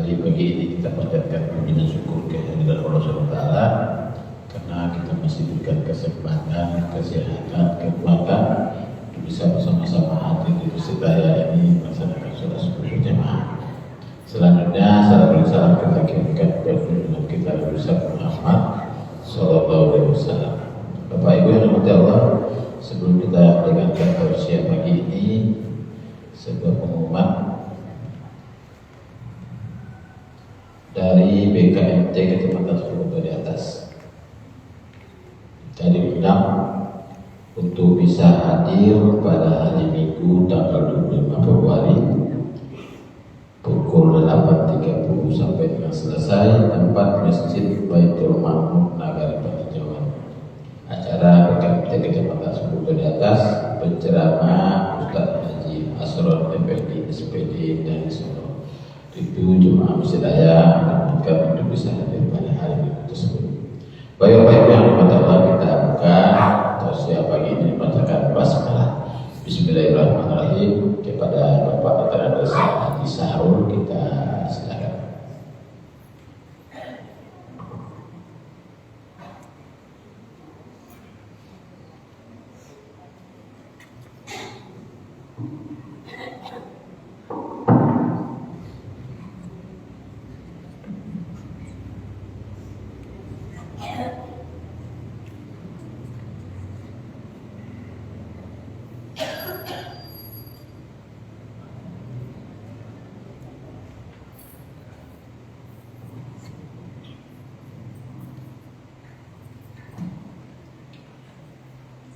Jadi pagi ini kita panjatkan puji dan syukur kehadirat Allah SWT karena kita masih diberikan kesempatan, kesehatan, kekuatan untuk bisa bersama-sama hadir di Masjid Raya ini melaksanakan sholat subuh berjamaah. Selanjutnya salam kita kirimkan kepada kita bersama Muhammad Sallallahu Alaihi Wasallam. Bapak Ibu yang dirahmati Allah, sebelum kita dengarkan tausiah pagi ini, sebuah pengumuman dari BKMT Kecamatan Sukoto di atas. Kita diundang untuk bisa hadir pada hari Minggu tanggal 25 Februari pukul 8.30 sampai dengan selesai tempat Masjid Baitul Ma'mur Nagari Paninjauhan. Acara BKMT Kecamatan Sukoto di atas, penceramah Ustaz Haji Asror Effendi SPD dari Solo. Itu jemaah Masjid Raya mengingatkan untuk bisa hadir pada hari Minggu tersebut. Baik-baik yang dimatakan kita buka tausiah pagi ini membacakan basmalah. Bismillahirrahmanirrahim. Kepada Bapak Ketua Desa Haji Sahrul kita silakan.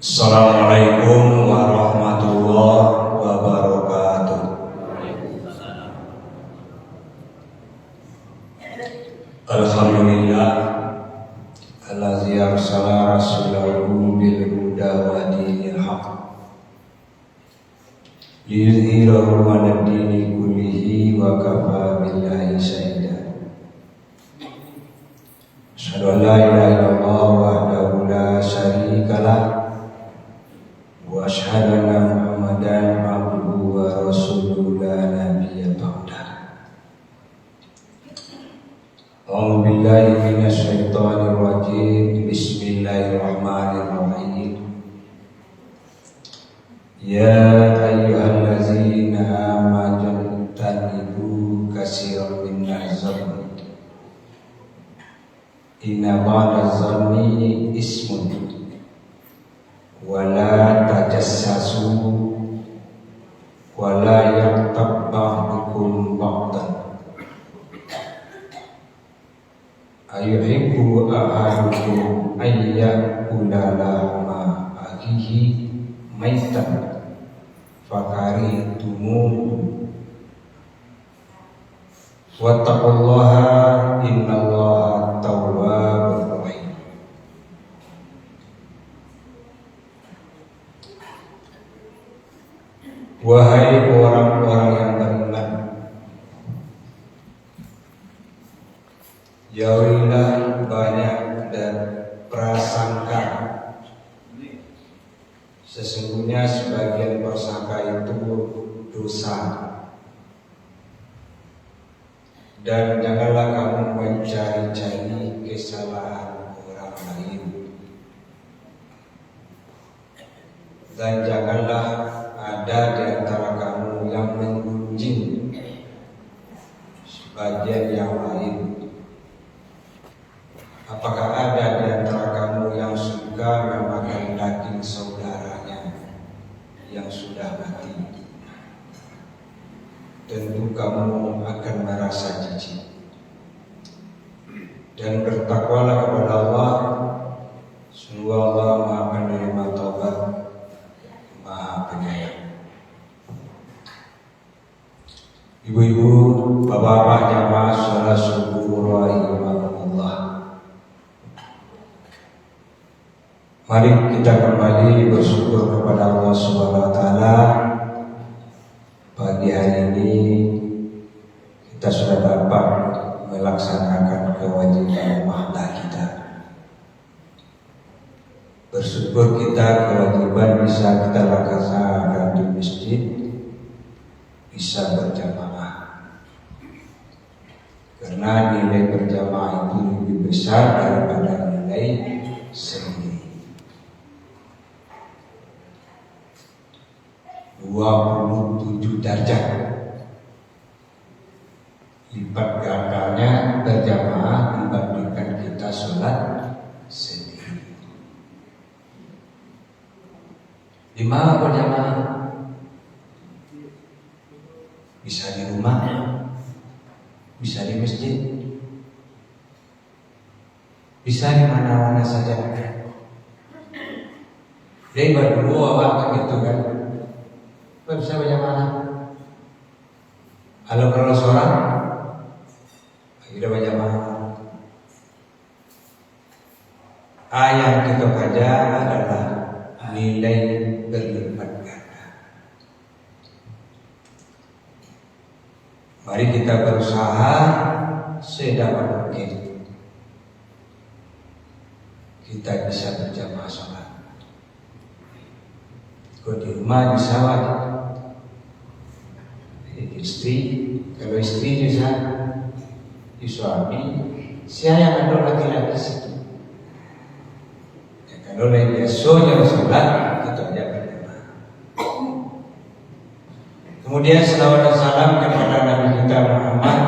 Assalamualaikum warahmatullahi wabarakatuh. Alhamdulillah allazi arsala rasulahu bil huda wa dinil haq liyudhhirahu 'ala ad-dini kullihi wa kafa billahi shahida. Asyhadu an la ilaha illallah wahdahu la syarika lah wa asyhadu anna Muhammadan abduhu wa rasuluhu la nabiyya ba'dah. A'udzu billahi minasy syaithanir rajim. Bismillahirrahmanirrahim. Ya ayyuhallazina amanu tanibu katsiran minaz zanni inna ba'daz zanni ismun wala tajassasu wala yaghtab ba'dukum ba'dan ayuhibbu ahadukum ayyakula lahma akhihi maitan fakarihtumu wattaqullaha innallaha tawwabur rahim. Wahai orang-orang yang beriman, jauhilah banyak dan prasangka. Sesungguhnya sebagian prasangka itu dosa. Dan janganlah kamu mencari-cari kesalahan orang lain. Dan janganlah ada di antara kamu yang menggunjing sebagian yang lain. Apakah ada di antara kamu yang suka memakan daging saudaranya yang sudah mati? Tentu kamu akan merasa jijik. Dan bertakwalah kepada Allah. Sungguh Allah Maha Penerima Taubat, Maha Penyayang. Ibu-ibu, bapak-bapak jamaah sholat subuh rahimahumullah. Mari kita kembali bersyukur kepada Allah Subhanahu wa taala. Pagi hari ini kita sudah dapat melaksanakan kewajiban mahdah kita. Bersyukur kita kewajiban bisa kita laksanakan di masjid, bisa berjamaah. karena nilai berjamaah itu lebih besar daripada nilai sendiri. 27 derajat lipat gandanya berjamaah dibandingkan kita sholat sendiri. Di mana berjamaah? Bisa di rumah, bisa di masjid, bisa di mana-mana saja. Dia berdua apa gitu kan? Bisa berjamaah. Kalau seorang kita berjamaah. Yang kita baca adalah nilai berlipat ganda. Mari kita berusaha sedapat mungkin kita bisa berjamaah sholat. Kalau di rumah bisa wajib. Istri, kalau istri bisa, di suami, saya yang ada laki-laki situ. Ya, kalau lagi biasanya sholat, kita aja berjamaah. Kemudian salawat dan salam kepada Nabi kita Muhammad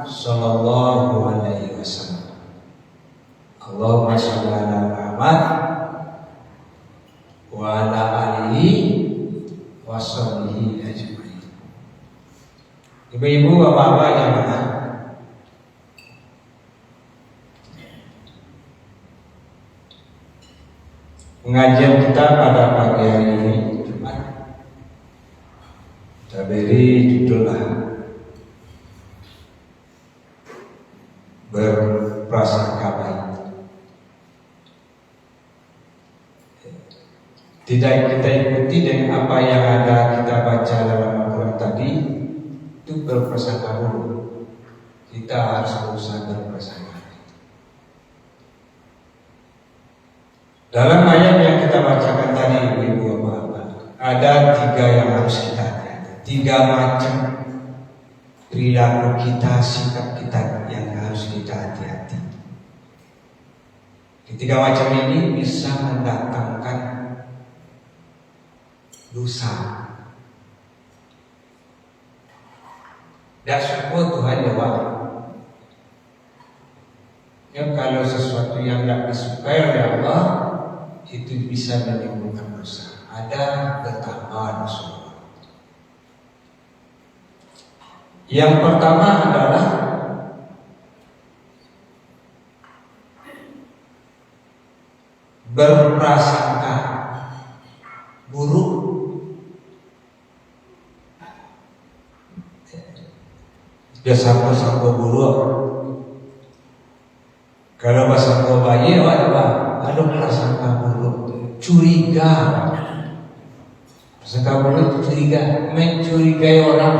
Sallallahu Alaihi Wasallam. Allahumma sholli ala Muhammad wa ala alihi wa sahbihi ajma'in. Ibu-ibu, bapak-bapak jamaah, pengajian kita pada pagi hari ini Jumat kita beri judul berprasangka baik. Tidak kita ikuti dengan apa yang ada kita baca dalam Al-Quran tadi, itu berprasangka buruk. Kita harus berusaha berprasangka. Dalam ayat yang kita bacakan tadi, ibu bapak, ada 3 yang harus kita hati-hati. 3 macam perilaku kita, sikap kita yang harus kita hati-hati. Ketiga macam ini bisa mendatangkan dosa. Dan syukur Tuhan jawab. Ya, kalau sesuatu yang tidak disukai oleh Allah itu bisa menimbulkan dosa. Ada betapa dosa. Yang pertama adalah berprasangka buruk. Dia sangka buruk. Kalau bersangka baik, ada prasangka buruk, curiga. Prasangka buruk itu curiga, mencurigai orang.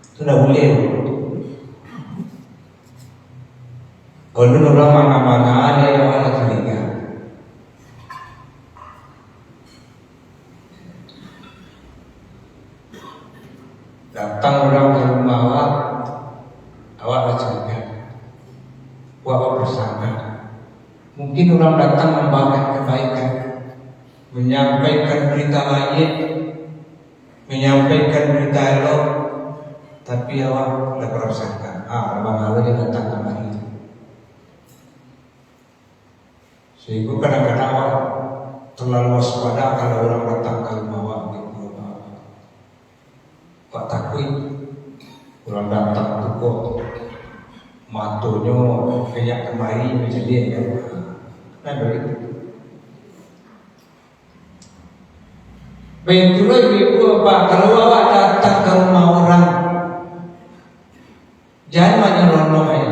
Itu tidak boleh. Kalau orang mana-mana ada yang malah curiga. Datang orang ke rumah awak curiga, awak bersangka. Mungkin orang datang membawakan kebaikan, menyampaikan berita baik, menyampaikan berita elok, tapi awak tidak bersangka. Abang Allah dia datang kemari. Sehingga kadang-kadang awak terlalu waspada kalau orang datang ke rumah awak. Pak takut orang datang tu kok matonya kayak kemari macam dia kan. Nah begitu. Betul ibu bapak, kalau awak datang ke rumah orang jangan menyerondong ya.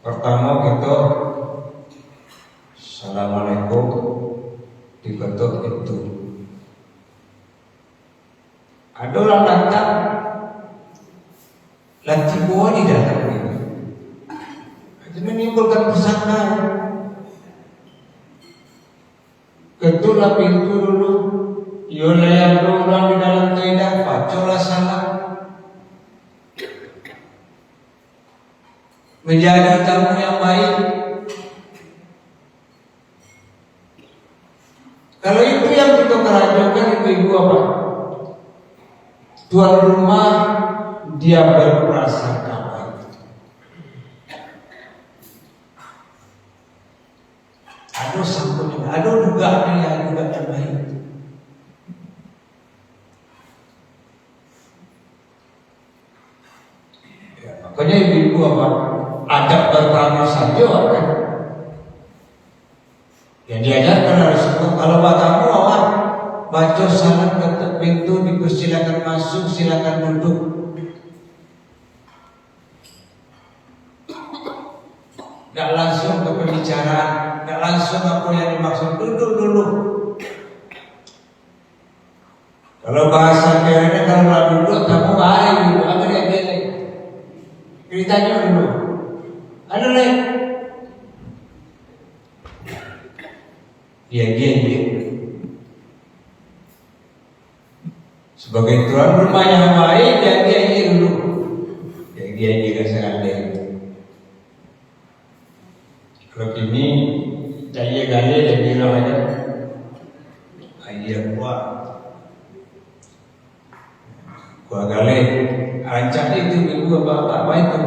Pertama kita Assalamualaikum diketuk itu. Ada orang datang lagi bawa di dalam ini. Itu menimbulkan persangka. Ketuklah pintu dulu, Yola yang berulang di dalam kaidah pacola salah. Menjadi tamu yang baik. Kalau itu yang kita kerajakan, ibu-ibu apa? Tuan rumah dia berprasangka baik. Ada sangkutnya, ada dugaan yang baik. Ya, makanya ibu-ibu apa? Adab bertamu saja kan? Yang diajarkan harus kalau tamu awak baca salam ketuk pintu, dipersilakan masuk, silakan duduk. Tidak langsung ke pembicaraan, tidak langsung apa yang dimaksud, duduk dulu. Kalau bahasa kerennya kalau duduk tamu hari dulu, apa dia ceritanya dulu. Ada lagi. Dia. Sebagai tuan rumah yang baik, dia dulu. Dia juga sekali. Kalau kini dia gali dia bilang aja, ayah gua gali. Ancam itu ibu apa itu?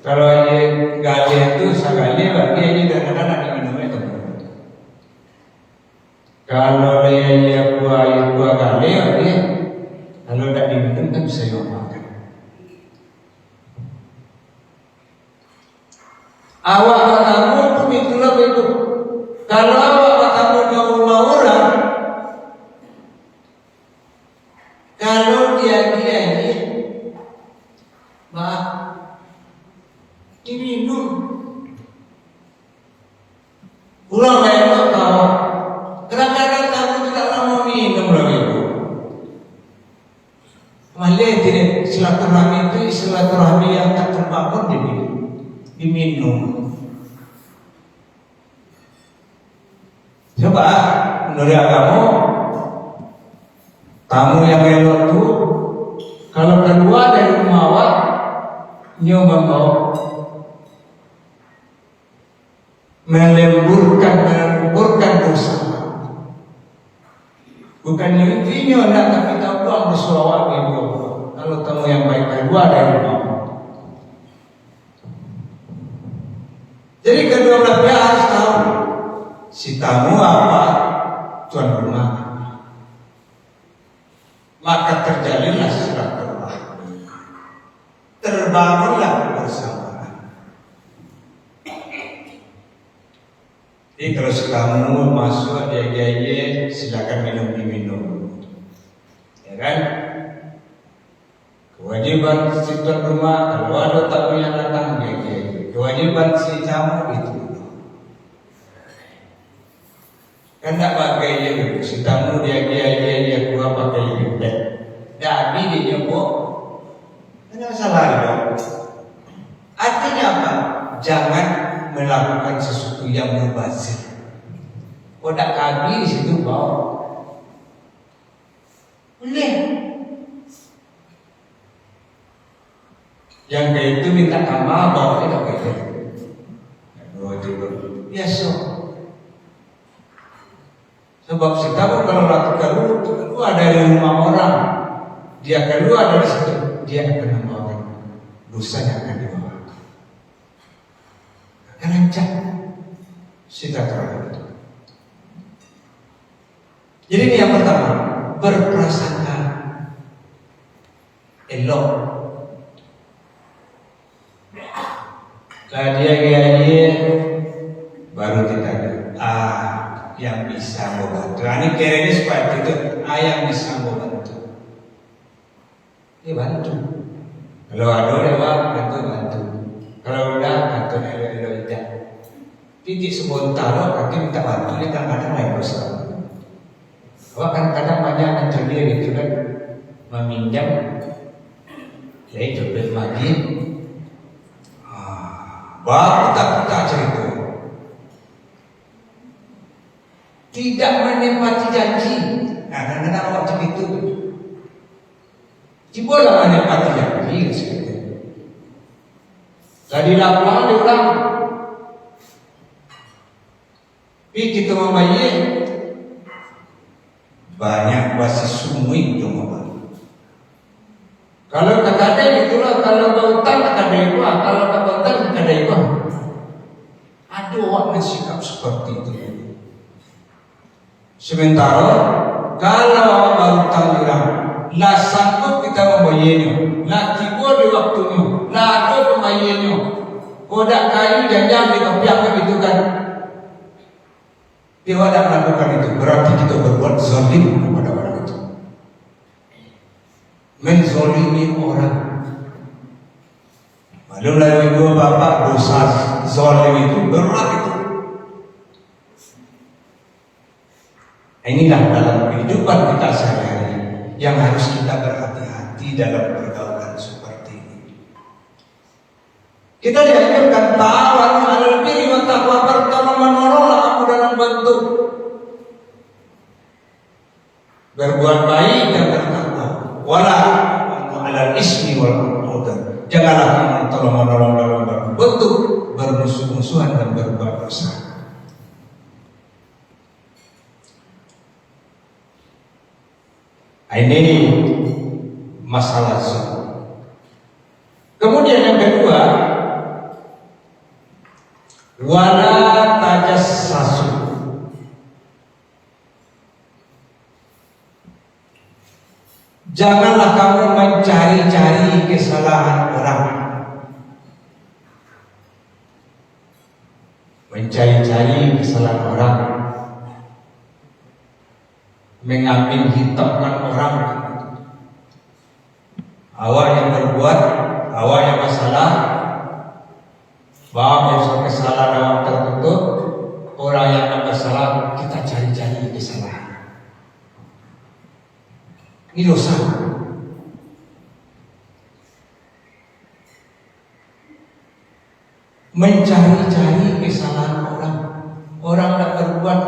Kalau ayah gali itu sekali, berarti ayah kadang-kadang diminum itu. Kalau dia gua gali, dia kalau tidak diminum kan bisa makan. Awak katamu pun itulah itu. Kalau awak katamu mau orang, kalau dia ini, diminum. Ulang kayak tahu. Kadang-kadang kamu tidak mau minum lagi itu. Malah tidak silaturahmi itu silaturahmi yang tak terbangun diminum. Coba menurut agama tamu yang elok itu kalau keluar dari rumah awak nyoba mau melemburkan dosa. Bukan intinya tidak, tapi tahu doang bersolawat gitu. Kalau tamu yang baik keluar dari rumah. Jadi kedua belah pihak harus tahu si tamu apa tuan rumah. Maka terjalinlah silaturahmi, terbangunlah kebersamaan. Jadi kalau tamu masuk dia silakan minum, ya kan? Kewajiban si tuan rumah kalau ada tamu yang datang dia. Kewajiban si tamu itu. Kan tak pakai je si tamu dia keluar pakai bibet. Dah habis dia nyebok. Ada salah dong. Artinya apa? Jangan melakukan sesuatu yang mubazir. Kau tak habis di situ bawa. Boleh. Yang kayak itu minta kamar bawa dia tak boleh. Biasa. Sebab si tamu kalau keluar dari rumah orang, dia keluar dari situ, dia akan membawa dosanya akan dibawa. Akan rancang silaturahmi itu. Jadi ini yang pertama, berprasangka elok. Lah dia baru kita yang bisa membantu. Ini kira-kira seperti itu. Yang bisa membantu. Dia bantu. Kalau ada lewat bantu. Kalau udah bantu tidak. Titik sebentar kaki minta bantu dia kadang-kadang lain bersama. Kadang-kadang banyak macam dia gitu kan meminjam. Ya itu berbagi. Baru tak cerita. Tidak menepati janji. Nah, Kadang-kadang awak macam itu. Cibola ada pati lagi seperti. Tadi lapangan diulang. Pi kita mamaye banyak bahasa sumui itu mama. Kalau kakade itulah, kalau bautan kakade itu, kalau bautan kakade itu. Ada orang sikap seperti itu. Sementara kalau bautan orang, lah sanggup kita membayarnya, lah tiba di waktunya, lah ada pembayarnya. Kodak kayu jangan dikepiakkan itu kan. Dia tidak melakukan itu, berarti kita berbuat zalim kepada orang itu. Menzolimi orang. Maklumlah ibu bapak, dosa zalim itu berat itu. Inilah dalam kehidupan kita sehari-hari yang harus kita berhati-hati dalam pergaulan seperti ini. Kita dianjurkan ta'awanu 'alal birri wat taqwa, bertolong-menolonglah kamu dalam bentuk berbuat baik dan bertakwa. Wala 'alal ismi wal 'udwan. Janganlah kamu tolong-menolong dalam bentuk bermusuh-musuhan dan berbuat dosa. Ini masalah zuhud. Kemudian yang kedua, wala tajassasu. Janganlah kamu mencari-cari kesalahan orang. Mencari-cari kesalahan orang, mengambil hitamkan orang. Awak yang berbuat, awak yang masalah, bahawa kesalahan awak tertentu, orang yang bersalah kita cari-cari kesalahan. Ini dosa. Mencari-cari kesalahan orang. Orang tidak berbuat,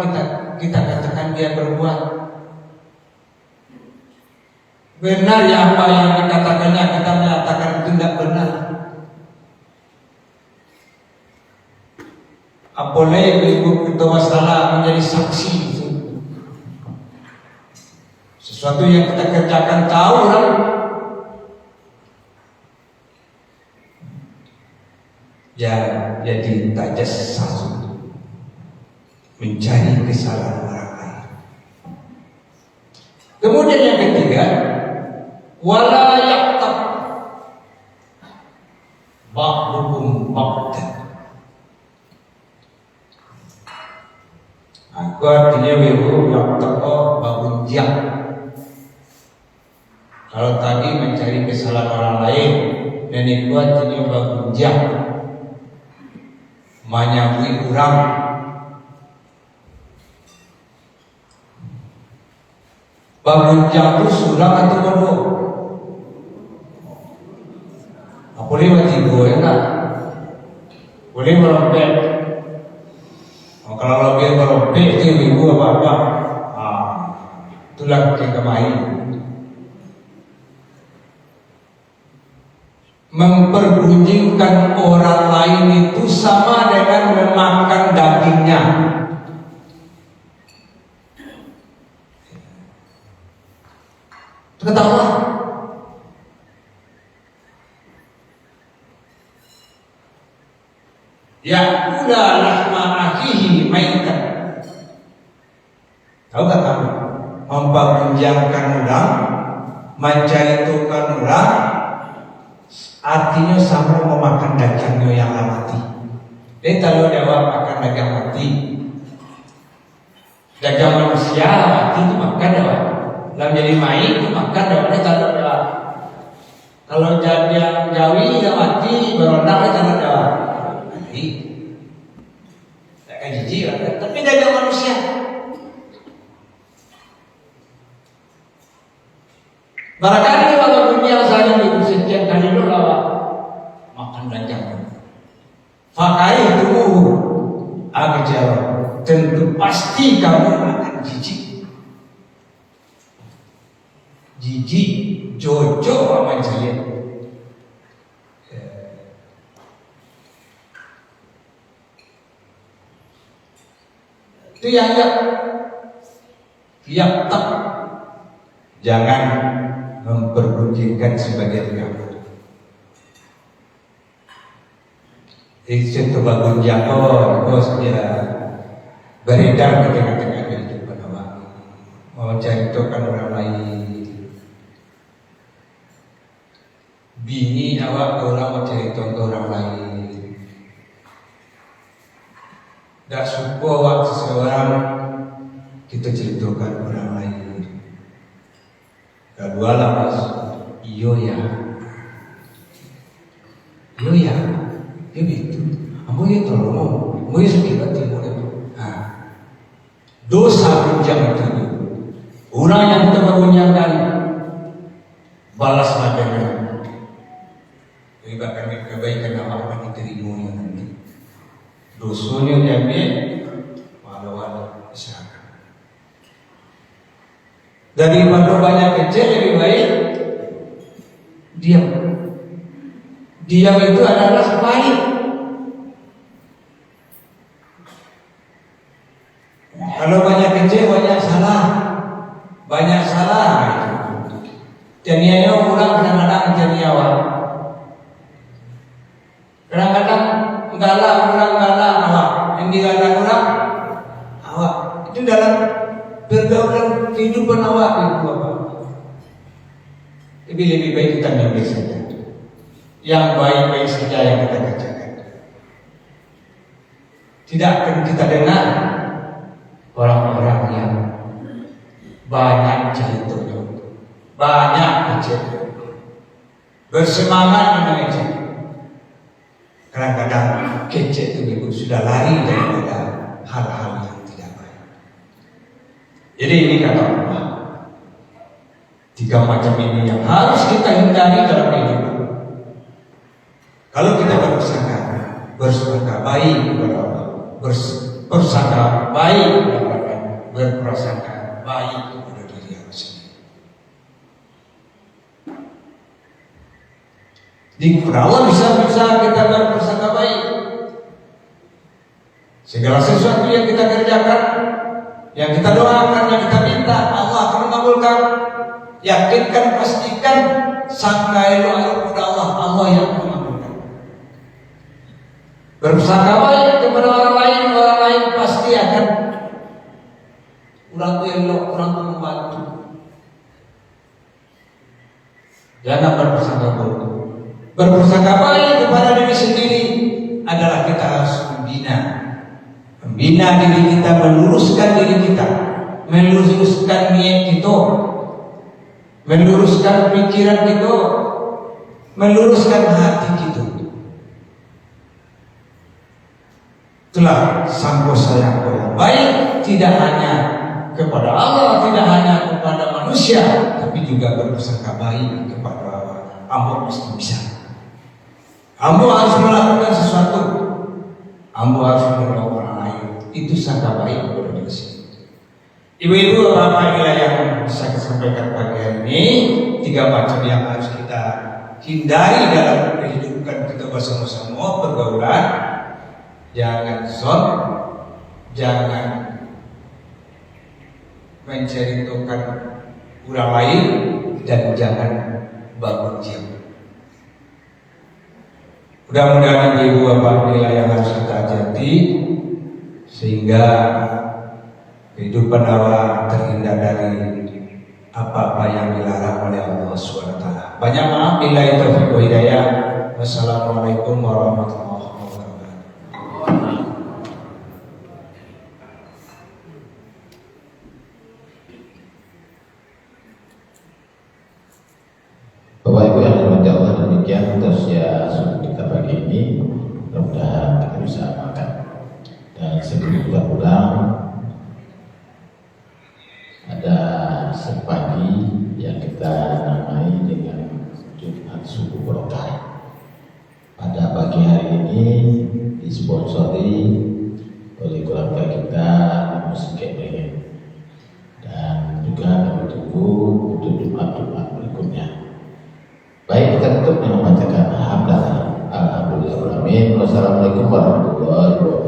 kita katakan dia berbuat. Benar ya apa yang dikatakannya, kita menyatakan itu tidak benar. Apalagi ibu kita masalah menjadi saksi itu. Sesuatu yang kita kerjakan tahu orang. Ya, jadi tajassasu, mencari kesalahan orang lain. Kemudian yang ketiga, wala yaqtab ba'dukum ba'dan. Aku artinya wibu yaqtab babunjak. Kalau tadi mencari kesalahan orang lain, dan itu artinya babunjak, menyambui orang. Babunjak itu sulang atau bodoh? Boleh mati gue enggak? Boleh merompet. Kalau lebih merompet itu ibu apa-apa. Itulah kekemahin. Mempergunjingkan orang lain itu sama dengan memakan dagingnya. Ketawa. Ya udah lahma akhihi maitan. Tahu tak kamu? Mempergunjingkan orang, mencaitukan orang, artinya sama memakan dagingnya yang mati. Jadi kalau dewa makan daging mati, daging manusia mati itu makan dewa. Lalu jadi main itu makan dewa. Dewa. Kalau jadi yang Jawi yang mati berontak itu dewa. Jadi tak kan jijik lah. Tapi daging manusia. Barangkali kalau dunia saling itu setiap kali itu lawak makan daging. Fakai itu agak jauh. Tentu pasti kamu akan jijik. jijik, jojo sama saya. Itu yang tak jangan mempergunjingkan sebagian kamu. Itu bagun jakor, bos dia beredar di tengah-tengah kehidupan awak. Mau ceritakan orang lain. Bini awak orang mau cerita ke orang lain. Dah suka awak seseorang kita ceritakan orang lain. Kedua lah mas, iyo ya, ya betul. Ambo ya tolong, ambo ya sakit hati mulai. Dosa pinjam itu. Orang yang kita mengunyakan balas dengan bahkan kebaikan awak akan diterima nanti. Dosanya diambil, walau usahakan. Daripada banyak kecil lebih baik diam. Diam itu adalah sebaik. Kalau banyak kecil banyak salah, jadinya orang kadang-kadang jadi awak. Kadang-kadang orang galak awak, yang digalak orang awak. Itu dalam pergaulan kehidupan awak itu apa? Lebih baik kita ambil saja. Yang baik-baik saja yang kita kerjakan. Tidak akan kita dengar orang-orang yang banyak ceritanya, banyak kecil, bersemangat mengejek. Kadang-kadang kecil itu sudah lari daripada hal-hal yang tidak baik. Jadi ini kata Allah, 3 macam ini yang harus kita hindari dalam kehidupan. Kalau kita bersangka baik kepada Allah, bersangka baik kepada orang, berprasangka baik kepada diri kita sendiri. Di kepada Allah bisa kita berprasangka baik. Segala sesuatu yang kita kerjakan, yang kita doakan, yang kita minta, Allah akan mengabulkan. Yakinkan, pastikan, sangka elok kepada Allah yang mengabulkan. Bersangka baik kepada orang lain pasti akan orang elok, orang membantu. Jangan berprasangka buruk. Berprasangka baik kepada diri sendiri adalah kita harus membina diri kita, meluruskan diri kita, meluruskan niat kita, meluruskan pikiran kita, meluruskan hati kita. Itulah sangko sayang yang baik, tidak hanya kepada Allah, tidak hanya kepada manusia, tapi juga berprasangka baik kepada Allah. Ambo mesti bisa. Ambo harus melakukan sesuatu. Ambo harus menolong orang lain. Itu sangka baik kepada diri sendiri. Ibu-ibu, bapak yang saya sampaikan pagi hari ini, 3 macam yang harus kita hindari dalam kehidupan kita bersama-sama pergaulan. Jangan zon, jangan menceritakan orang lain, dan jangan bangun diam. Mudah-mudahan ibu bapak nilai yang harus kita hati, sehingga kehidupan awak terhindar dari apa-apa yang dilarang oleh Allah SWT. Banyak maaf bila itu hidayah. Wassalamualaikum warahmatullahi wabarakatuh. Bapak Ibu yang dirahmati Allah, demikian tausiah kita pagi ini. Mudah-mudahan kita bisa amalkan. Dan sebelum kita pulang, ada sepagi yang kita namai dengan Jumat Subuh Barokah. Pada pagi hari ini disponsori oleh keluarga kita Musik Kepengen, dan juga kami tunggu untuk Jumat Baik, kita tutup dengan membacakan alhamdulillah. Wassalamualaikum warahmatullahi wabarakatuh.